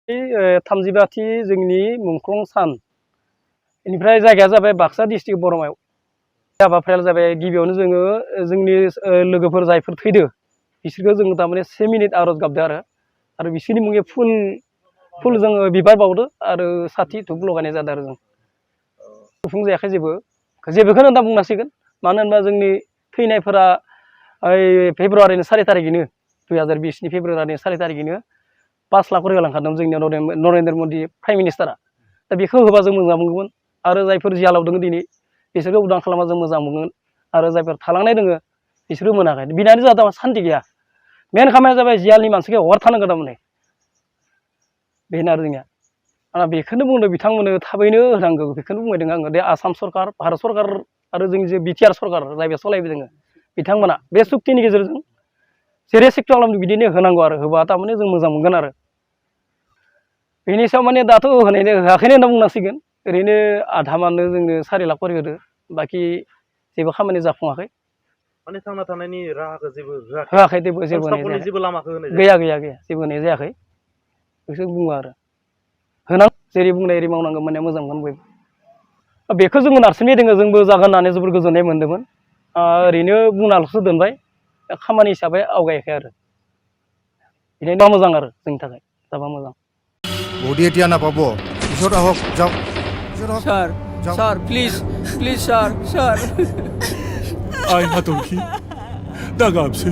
थामजिबाथि जोंनि मुंख्लं सान बेनिफ्राय जायगाया जाबाय बाक्सा डिस्ट्रिक्ट बरमायाव हाबाफारिया जाबाय गिबियावनो जोङो जोंनि लोगोफोर जायफोर थैदो बिसोरखौ जोङो थारमाने 1 मिनिट आरज गाबदो आरो बिसोरनि मुङै फुल जोङो बिबार बावदो आरो साथि धुप लगायनाय जादों आरो जों सुफुंजायाखै जेबोखौनो होनना बुंनांसिगोन मानो होनबा जोंनि थैनायफोरा फेब्रुवारिनि 4 तारिखैनो 2020 फेब्रुवारिनि 4 तारिखैनो 5 लाख करि होलांखादों जोंनियाव नरेन्द्र मदि प्राइम मिनिस्टारा दा बेखौ होबा जों मोजां मोनगौमोन आरो जायफोर जियालाव दङ दिनै बिसोरखौ उदां खालामबा जों मोजां मोनगोन आरो जायफोर थालांनाय दङ बिसोरबो मोनाखै बिनानो जादों सान्ति गैया मेन खामानिया जाबाय जियालनि मानसिखौ हरथारनांगौ थारमाने बेनो आरो जोंनिया आं बेखौनो बुंदों बिथांमोननो थाबैनो होनांगौ बेखौनो बुंदों आङो दे आसाम सरकार भारत सरकार आरो जोंनि जे बिटिआर सरकार जाय बे सलायबाय जोङो बिथांमोना बे सुक्तिनि गेजेरजों जेरै सेक्टर खालामदों बिदिनो होनांगौ आरो होबा थारमाने जों मोजां मोनगोन आरो बेनि सायाव माने दाथ' होआखैनो होनना बुंनांसिगोन ओरैनो आधामानो जोंनो 4 लाख करि होदो बाखि जेबो खामानि जाफुङाखै माने थांना थानायनि राहाखौ जेबो होआखै जेबो होनाय जेबो लामाखौ होनाय गैया जेबो होनाय जायाखै बेखौ बुङो आरो होनांगौ जेरै बुंनाय एरै मावनांगौ माने मोजां मोनगोन बयबो बेखौ जोङो नारसिननाय दोङो जोंबो जागोन होननानै जोबोर गोजोननाय मोन्दोंमोन ओरैनो बुंनाल'सो दोनबाय खामानि हिसाबै आवगायाखै आरो बेनिखायनो मोजां आरो जोंनि थाखाय जाबा मोजां বডি এতিয়া নাপাব পিছত আহক যাওক স্যার প্লিজ স্যার आइ हाथरखि दा गाबसै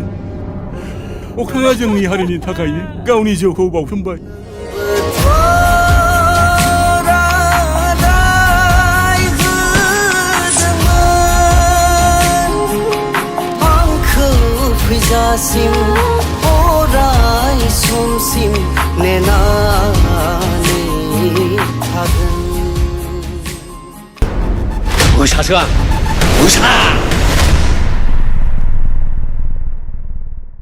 अख्राङा जोंनि हारिनि थाखायनो गावनि जिउखौ बाउसोमबाय फैजासिम अराय समसिम नेनानै थागोन मोसासो आं मोसा